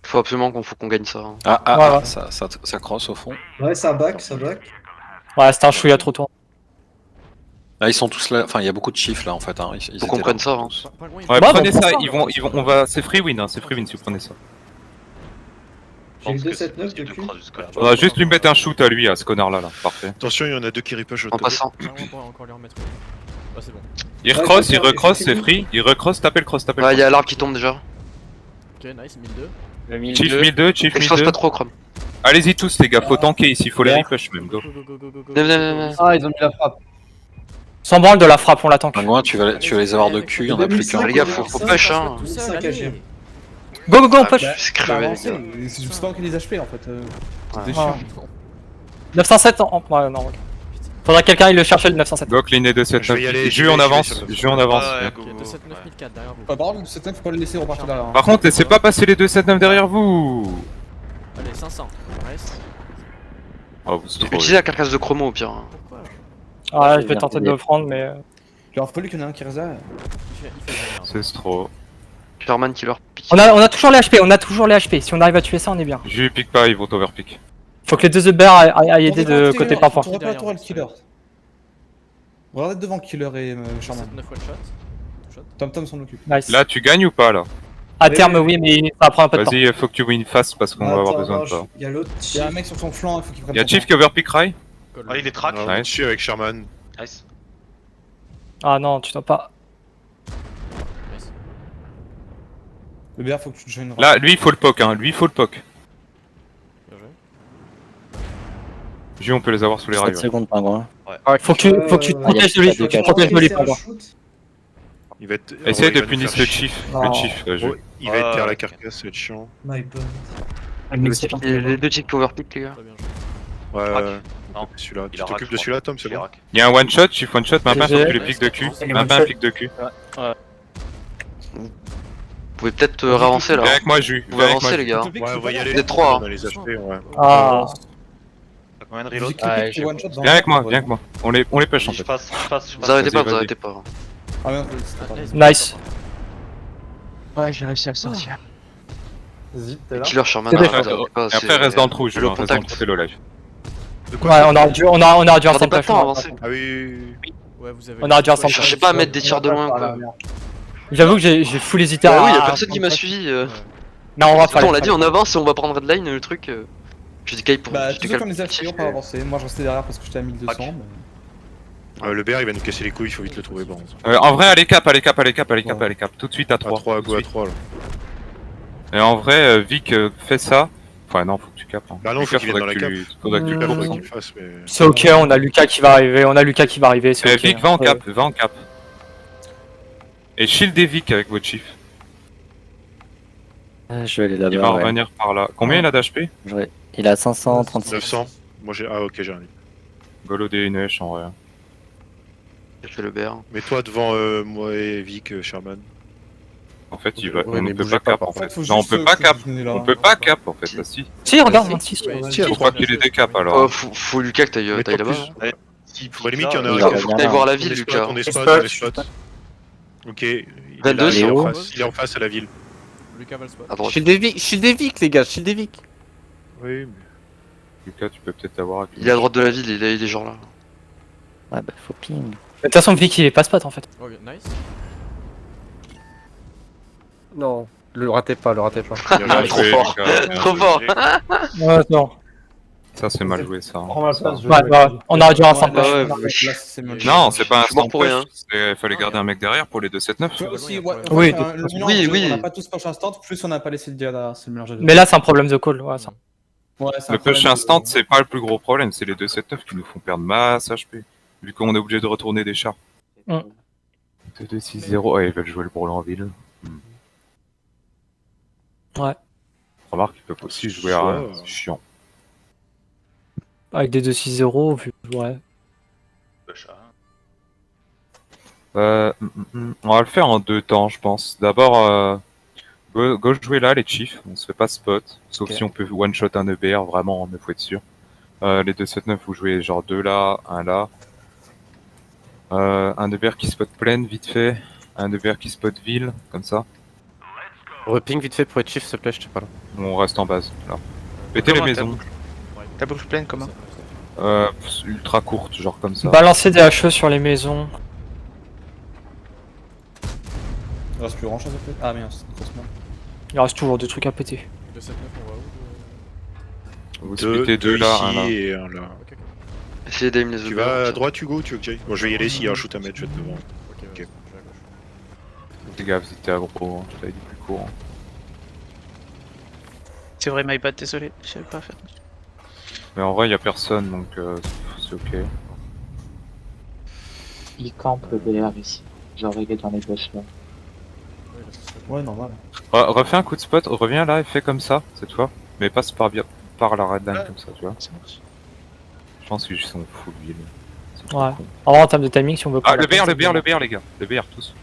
Faut absolument qu'on gagne ça. Hein. Ouais. Ça crosse au fond. Ouais, ça back. Ouais, c'était un chouïa trop tôt. Là, ils sont tous là. Enfin, il y a beaucoup de chiefs là en fait. Hein. Faut qu'on prenne ça. Hein. Ouais, Bah, prenez bon, ça, prends on va, c'est free win, hein, c'est free win si vous prenez ça. Je pense J'ai le que c'est 279 possible de depuis. cross jusque-là. On va juste lui mettre un shoot à lui, à ce connard là, parfait. Attention, il y en a deux qui ripush En passant. On va encore lui remettre. Ah, c'est bon. Il Ouais, recross, c'est il bien, recross, c'est c'est fini. free, il recross, tapez le cross, tapez le Ouais, cross. y'a l'arbre qui tombe déjà. Ok, nice, 1002. Le Chief 1002, Chief Expose 1002. pas trop, Chrome. Allez-y tous les gars, faut tanker ici, faut les ripush même, go. Venez. Ah, ils ont mis la frappe. Sans branle de la frappe, on l'attend. Loin, tu vas les avoir de cul, il y en a plus qu'un. Les gars, faut push, hein. Tout ça, seul, caché. allez. Go, on push. Je suis crevé, les gars. C'est pas les HP en fait. Ouais. chiant. 907 ouais, non, ok. Faudra que quelqu'un il le cherche le 907. Go clean les Je vais y aller, 279. je Jus vais on y aller avance, sur le- Jus on avance. Ouais, bien. go, Ok, go, 27004 derrière vous. Par contre, cette time, faut pas le laisser repartir derrière. Par contre, laissez pas passer les 279 derrière vous. Allez, 500. Reste. Oh, vous êtes trop. Utilisez la carcasse de chromo au pire. Hein. Pourquoi Ah, je vais tenter de le prendre, mais. Il aurait fallu qu'il y en ait un qui reza. Il fait rien. C'est trop. Sherman qui leur pique. On a toujours les HP, Si on arrive à tuer ça, on est bien. Jus pique pas, ils vont t'overpick. Faut que les deux bears aillent aider de côté par point. On repère le killer. Regardez devant killer et Charman. 79 one shot. Tom s'en occupe. Nice. Là, tu gagnes ou pas là? À terme, oui, mais ça prend un peu de temps. Vas-y, faut que tu win fast parce qu'on va avoir besoin de toi. Il y a l'autre Il y a un mec sur son flanc, il faut qu'il prenne. Y'a son Chief temps. qui overpick Rai? Ah, il est track. On est dessus avec Sherman. Nice. Ah non, tu dois pas. Le BR, faut que tu te joignes. Là, lui il faut le poke, hein, lui il faut le poke. Bien joué. Jus, on peut les avoir sous les rails. 7 secondes, pingouin. Faut que tu te protèges de lui, faut que tu te protèges de lui, pardon. Il va être. Essayez il de va nous punir faire le chier. Chief, Non. le Chief, Jus. Ouais, il va être derrière la ok. carcasse, ça va être chiant. My bad. Les deux types qui overpick, les gars. Très bien joué. Ouais, Rack. ouais. Non. Celui-là. Il Tu a t'occupes rack, de je celui-là, Tom, c'est Il est bon. rack. Y'a un one shot, Chief one shot, Pimpin, faut que tu les Ouais, piques de cul. c'est bon. Pimpin pique de cul. Vous pouvez peut-être ravancer là. Viens avec moi, Jus. Vous Viens pouvez avec moi. avancer, les gars. Ouais, on va y aller. Vous êtes trois, hein. On a les HP, ouais. Ah. T'as combien de reload? Viens avec moi, viens avec moi. On les push en Je fait. passe. Vous arrêtez Vas-y, pas, vous vas-y. arrêtez pas. Ah merde, c'était pas. Nice. Ouais, j'ai réussi à le sortir. Zip, t'es là? Killer Sherman. C'est ah, des- vous avez pas, Et après, c'est- reste dans le trou, c'est je le reste dans le contact. trou, c'est le live. De Ouais, quoi on aurait dû un Perdez centre pas de temps à avancer. Ah oui. Ouais, vous avez. On aurait dû un Ouais, centre. Cherchez pas à mettre des tirs de loin, quoi. J'avoue que j'ai full hésité à. Bah oui, y'a personne qui m'a suivi. Non, on va Surtout, faire. on l'a dit, on avance et on va prendre redline, le truc. Je dis pour. Bah, je tous dis ceux qui ont calme. les affaires, on peut avancer. Moi, je restais derrière parce que j'étais à 1200. Le BR il va nous casser les couilles, il faut vite le trouver. Bon. En vrai, allez cap, allez cap, allez cap, allez cap, Ouais. allez cap. Tout de suite à À 3. 3, go à 3 là. Et en vrai, Vic, fais ça. Enfin, non, faut que tu capes. Hein. Bah non, faut Lucas, qu'il vienne dans la faudrait que tu Lucas, capes faudrait aussi. qu'il le fasse, mais. C'est ok, on a Lucas qui va arriver. On a Lucas qui va arriver. C'est ok. Vic, va en cap, va en cap. Et shieldez Vic avec votre chief. Je vais aller Il va là-bas. Ouais. revenir par là. Combien il a d'HP? Il a 536. 900. Moi j'ai. Ah ok, j'ai rien dit. Golo des NH en vrai. J'ai fait le BR. Mets-toi devant moi et Vic, Sherman. En fait, il va. Ouais, on mais ne peut bougez pas pas, cap par en fait. faut Non, on juste peut pas cap. continuer là. On peut pas cap en fait, là si. Si, regarde, 26. Ouais, Je crois qu'il est des caps Oh, alors. faut Lucas que t'ailles Mets-toi là-bas. plus. Si, Faut limite qu'il y en a il un. va Faut que t'ailles voir la ville, Lucas. On est spot, on est spot. Ok. Il est 22, là, il est en Léo. face. Il est en face à la ville. Lucas va le spot. À droite. Shield des Vic, les gars, shield des Vic. Oui, Lucas, tu peux peut-être l'avoir. Il est à droite de la ville, il est genre là. Ouais, bah faut ping. De toute façon, Vic il est pas spot en fait. Ok, nice. Non, le ratez pas, le ratez pas. Bien Trop joué, fort. Lucas, bien Trop joué. fort. Ouais, non. Ça, c'est mal joué ça. Prends ma place, je Ouais, ouais. On aurait dû un centre. Ouais, Là, ouais, c'est mieux. Non, c'est pas un Je suis mort stand pour rien. push, il fallait garder un mec derrière pour les 2-7-9. Tu vois aussi, Oui, ouais, de enfin, toute le façon. mélange, Oui, oui. on n'a pas tous push instant, plus on n'a pas laissé le diada, c'est le mélange des deux. Mais là, c'est un problème de call. Ouais, ça. Ouais, c'est un Le push problème de- instant, c'est pas le plus gros problème, c'est les 2-7-9 qui nous font perdre masse HP. Vu qu'on est obligé de retourner des chars. Mm. 2-2-6-0, ouais, ils veulent jouer le brûlant en ville. Ouais. Remarque, ils peuvent aussi jouer à rien, c'est chiant. Avec des 2-6-0, vu. Ouais. On va le faire en 2 temps, je pense. D'abord, go jouer là, les chiefs, on se fait pas spot. Sauf Ok. si on peut one-shot un EBR, vraiment, mais faut être sûr. Les 2-7-9, vous jouez genre 2 là, 1 là. Un EBR qui spot plaine, vite fait. Un EBR qui spot ville, comme ça. Reping vite fait pour être chief, s'il te plaît, je sais pas là. On reste en base, là. Pétez les Comment maisons. La boucle pleine, comment? Ultra courte, genre comme ça. Balancer des HE sur les maisons. Il reste plus grand chose à faire. Ah merde, c'est une grosse merde. Il reste toujours des trucs à péter. 2-7-9, on va où Vous splittez 2 là, 1 là. ici et un là. Ok, ok. Essayez d'aim les Tu EBR. vas à droite, Hugo, tu veux que j'aille? Bon, je vais y aller s'il y a un shoot à mettre, je vais être devant. Ok, Ok. je vais à gauche. Les gars, vous étiez aggro, hein, je t'avais dit plus court. C'est vrai, my bad, désolé, je savais pas faire. Mais en vrai, y a personne, donc c'est ok. Il campe le BR ici. Genre il est dans les poches là. Ouais, là, ce serait Ouais, normal. Refais un coup de spot, reviens là et fais comme ça, cette fois. Mais passe par la redline comme ça, tu vois. Ça marche. Je pense qu'ils sont full ville. C'est trop Ouais. con. En vrai, en termes de timing, si on veut pas. Ah, le BR, les gars. Le BR, tous.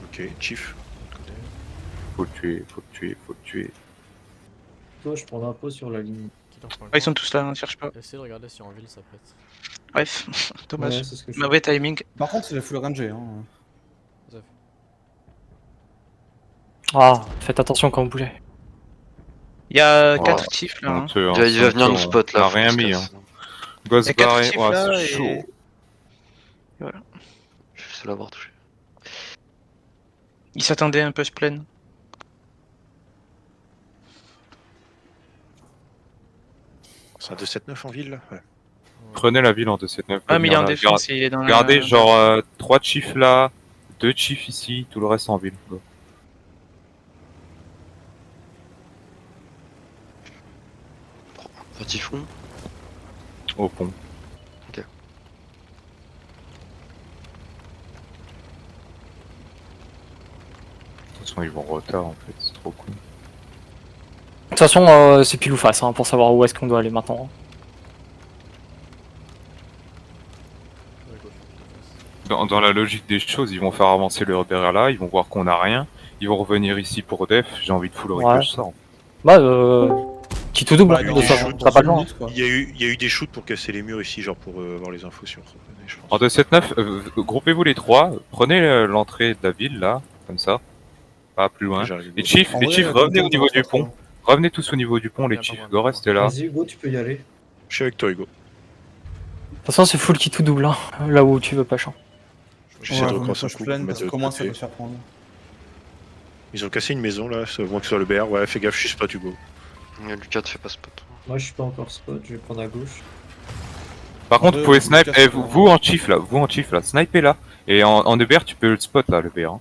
Ok, chief. Faut le tuer, faut le tuer, faut le tuer. Toi, je prends l'impôt sur la ligne. Qui leur prend le Ah, ils temps. sont tous là, ne cherche pas. Essayez de regarder si en ville ça pète. Bref, dommage. Ouais, c'est ce que je fais. Mauvais timing. Par contre, c'est le full ranger. Hein. Ah, faites attention quand vous bougez. Il y a Oh, 4 chiffs là. Hein. Honteux, hein, Il va venir honteux, nous spot là. On a faut rien qu'on se mis, casse. hein. Ghost Il y a 4 barré, chiffs ouais, là c'est chaud. et... Je vais essayer de l'avoir touché. Il s'attendait un push pleine. C'est un 2-7-9 en ville là? Ouais. Prenez la ville en 2-7-9. Ah, mais il est en là. défense, il est dans la... Gardez genre 3 chiefs là, 2 chiefs ici, tout le reste en ville. Go. Un typhon. Au pont. Ok. De toute façon, ils vont en retard en fait, c'est trop cool. De toute façon, c'est pile ou face hein, pour savoir où est-ce qu'on doit aller maintenant. Ouais, gauche, face. Dans la logique des choses, ils vont faire avancer le repère là, ils vont voir qu'on a rien, ils vont revenir ici pour def, j'ai envie de full Ouais. ricochet ça. Bah, qui tout double, Bah, hein, il y a de eu toute des façon, shoots t'as pas le choix. hein. Il y a eu des shoots pour casser les murs ici, genre pour avoir les infos sur René, je pense. En 2-7-9, groupez-vous les trois, prenez l'entrée de la ville là, comme ça. Pas plus loin. J'arrive. Les chiefs, revenez au niveau du pont. Revenez tous au niveau du pont, les chiefs. Go, restez là. Vas-y, Hugo, tu peux y aller. Je suis avec toi, Hugo. De toute façon, c'est full qui tout double, hein, là où tu veux pas champ. J'essaie de recrosser un coup. Pour mettre de Comment ça côté. peut se faire prendre? Ils ont cassé une maison là, c'est moi que ce soit le BR. Ouais, fais gaffe, je suis spot, Hugo. Lucas te fait pas spot. Moi, je suis pas encore spot, je vais prendre à gauche. Par contre, vous pouvez snipe. Vous en chief là, snipez là. Et en EBR, tu peux le spot là, le BR.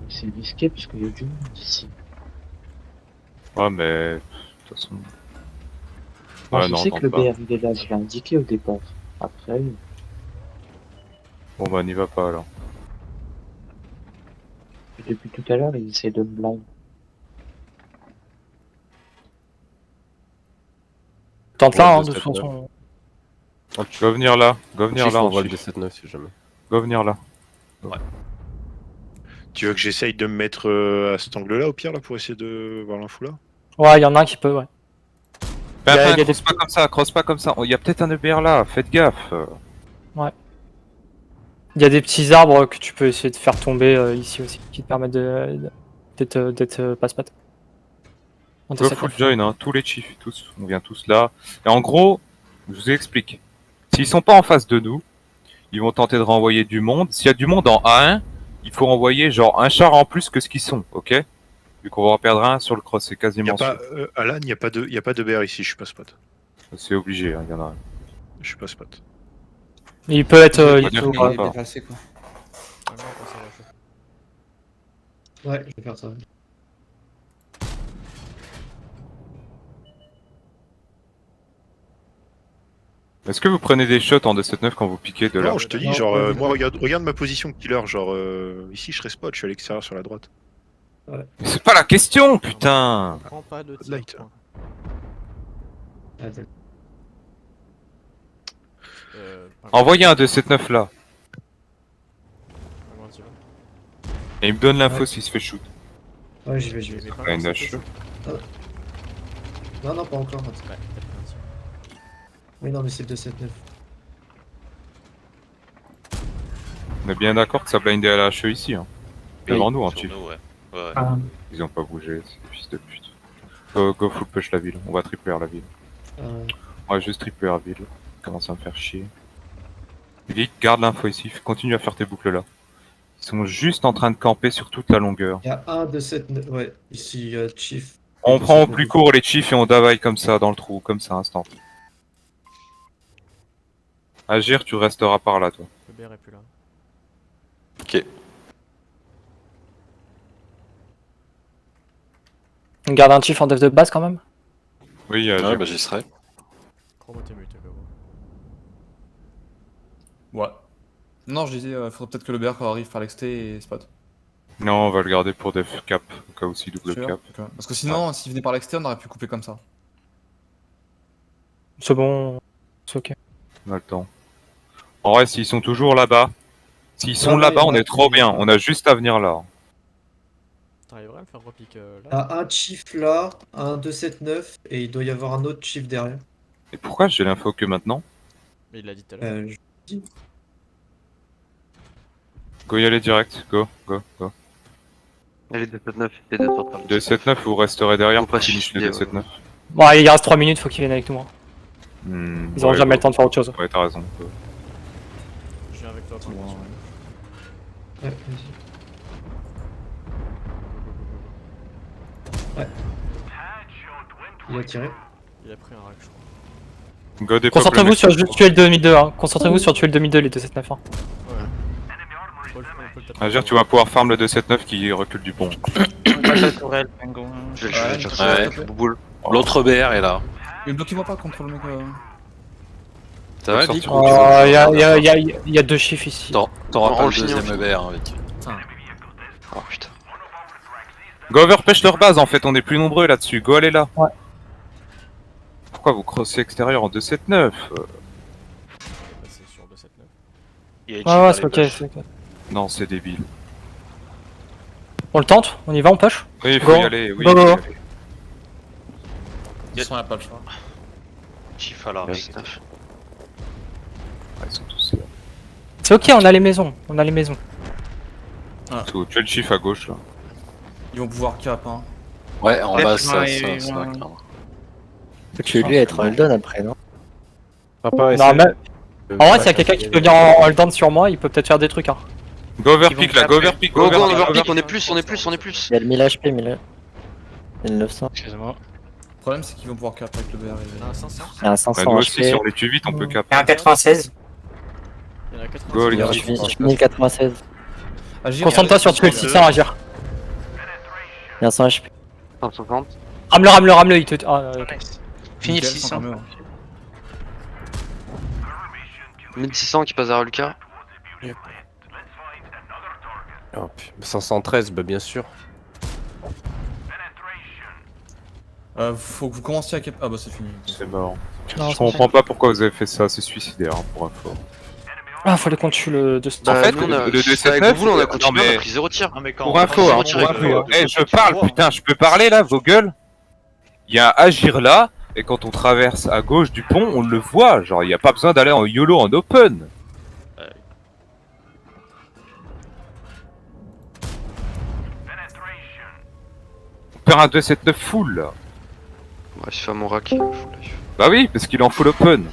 C'est risqué parce qu'il y a du monde ici. Ouais, mais. De toute façon. Moi, Ouais, je non, sais non, que le pas. BR il est là, je l'ai indiqué au départ. Après, Bon, bah, n'y va pas alors. depuis tout à l'heure, il essaie de me blind. Tente là, Ouais, hein, de de toute cette façon. Go venir là, go venir Chief, là. on en voit le chief. D7-9 si jamais. Go venir là. Tu veux que j'essaye de me mettre à cet angle-là au pire là pour essayer de voir l'info là? Ouais, il y en a un qui peut, ouais. Mais Y a- enfin, y a des- crosse pas comme ça, crosse pas comme ça. Il y a peut-être un EBR là, faites gaffe. Il y a des petits arbres que tu peux essayer de faire tomber ici aussi, qui te permettent d'être passe-patte. On Go full join, hein, tous les chiefs, tous, on vient tous là. Et en gros, je vous explique. S'ils sont pas en face de nous, ils vont tenter de renvoyer du monde. S'il y a du monde en A1, il faut renvoyer genre un char en plus que ce qu'ils sont, ok? Vu qu'on va en perdre un sur le cross, c'est Y a quasiment pas, sûr. Alan, y a pas de BR ici, je suis pas spot. C'est obligé, hein, il y en a un. Je suis pas spot. Il peut être. Je vais il pas dire peut- qu'on va ouais. pas. Déplacé, quoi. Ah non, on passe à la chauffe. Ouais, je vais faire ça. Est-ce que vous prenez des shots en 279 quand vous piquez de là? Non, je te dis, Non, genre, ouais, moi, regarde ma position killer, genre, ici je serais spot, je suis à l'extérieur sur la droite. Mais c'est pas la question, putain! Prends pas de tir. Light. point. Attends. Envoyez un 279 là. Comment tu vas? Et il me donne l'info Ouais. s'il se fait shoot. Ouais, j'y vais. Mais pas Ah, une dans hache. cette Non, non, pas encore. Attends. Ouais, t'as pris un tir. Oui, non, mais c'est le 279. On est bien d'accord que ça blindait à la HE ici, hein. Devant nous, en Sur chief. nous, ouais. Ouais. Ils ont pas bougé, c'est des fils de pute. Go full push la ville, on va tripler la ville. On va juste tripler la ville. Commence à me faire chier. Vite, garde l'info ici, continue à faire tes boucles là. Ils sont juste en train de camper sur toute la longueur. Il y a un 279. Ouais, ici, Chief. On prend au plus court les chiefs et on davaille comme ça dans le trou, comme ça, instant. Agir, tu resteras par là, toi. Le BR est plus là. Ok. On garde un chief en dev de base quand même. Oui, Ouais, bah j'y serai. Chromo t'es muté, Gabo. Ouais. Non, je disais, faudrait peut-être que le BR arrive par l'exté et spot. Non, on va le garder pour def cap, au cas où si double Sûr cap. Ok. Parce que sinon, s'il venait par l'exté, on aurait pu couper comme ça. C'est bon. C'est ok. On a le temps. En vrai, s'ils sont toujours là-bas, s'ils sont Ouais, là-bas, ouais, on est trop bien. On a juste à venir là. T'arriverais à me faire repique Il y là? a un Chief là, un 279, et il doit y avoir un autre Chief derrière. Et pourquoi j'ai l'info que maintenant? Mais il l'a dit tout à l'heure. Go y aller direct, go. Allez, 279, et 239. 279, vous resterez derrière Faut pour pas finish le chier, 279. Bon, allez, il reste 3 minutes, faut qu'ils viennent avec nous. Hein. Ils auront Ouais, jamais go. le temps de faire autre chose. Ouais, t'as raison. Go. Je viens avec toi. par contre. Ouais, vas-y. Ouais. Il a tiré. Il a pris un rack, je crois. Go dépeuple Concentrez-vous le sur mec. juste tuer le 2002. Hein. Concentrez-vous sur tuer le 2002, les 279. Hein. Ouais. On peut le taper. Agir, tu vas pouvoir farm le 279 qui recule du pont. Je vais le chercher. Ouais. Bouboule. L'autre BR est là. Mais bloquez-moi pas contre le mec. Ça va, Sortir Vic? au Il y a deux chiffres ici. T'auras pas On le finit, deuxième on EBR, Vic. Oh putain. Go overpêche leur base en fait, on est plus nombreux là-dessus. Go aller là. Ouais. Pourquoi vous crossez extérieur en 279? C'est sur 279. Il y a une Ouais, chip ouais, dans c'est les ok, poches. c'est ok. Non, c'est débile. On le tente? On y va, on push? Oui, il faut Go. y aller. Oui, Go, il faut go, y go. aller. Ils sont à pas le choix. Chief à l'arrêt. Ah, ils sont tous là. C'est ok, on a les maisons. On a les maisons. Ah. tout. Tu as le chiffre à gauche là. Ils vont pouvoir cap, hein. Ouais, en Ouais, bas, tu ça, vois, ça, et- ça va ouais. craindre. Tu veux lui être hold on après, non? Non, mais... En vrai, s'il y a quelqu'un qui peut venir en hold on sur moi, il peut peut-être faire des trucs. Hein. Go overpick là, go overpick, Go, go, overpick. overpick, on est plus, on est plus, on est plus. Il y a le 1000 HP, 1900. Excuse-moi. Le problème, c'est qu'ils vont pouvoir cap avec le BR. Il y en a 500. Il y a un Bah, 500 nous aussi, HP. si on les tue vite, on peut cap. Il y a un 96. Il y en a 80. Go, les gars. Je suis 1096. Concentre-toi sur tuer le 600, Agir. Il y a un 100 HP. 150. Rame-le, il te. Ah, ok. Fini le 600. 1600 qui passe à Lucas. 513, bah bien sûr. Faut que vous commenciez à cap. Ah bah c'est fini. C'est mort. Non, Je comprends pas pourquoi vous avez fait ça, c'est suicidaire hein, pour info. Ah, fallait qu'on tue le. En fait, nous, on a- le 279, avec vous, on a non, continué, mais- on a pris 0 tir. Non, mais quand Pour on- info, quand on hein, tire pour avec info. le- Eh, je parle, putain, je peux parler là, vos gueules. Il y a un Agir là, et quand on traverse à gauche du pont, on le voit. Genre, il n'y a pas besoin d'aller en YOLO en open. On perd un 279 full là. Ouais, je fais mon rack. Bah oui, parce qu'il est en full open.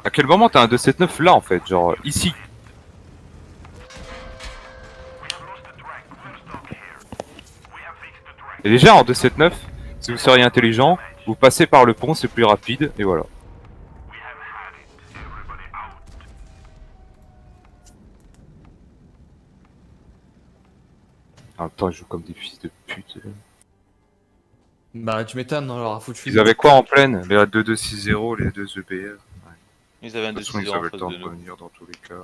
À quel moment t'as un 279 là en fait, genre ici? Et déjà en 279, si vous seriez intelligent, vous passez par le pont, c'est plus rapide, et voilà. En même temps, ils jouent comme des fils de pute. Bah tu m'étonnes, on leur a foutu. Ils avaient quoi en pleine? Les 2260, les 2 EBR. Ils avaient un De toute façon, 2-6-0 ils en avaient le face temps de de nous. revenir dans tous les cas.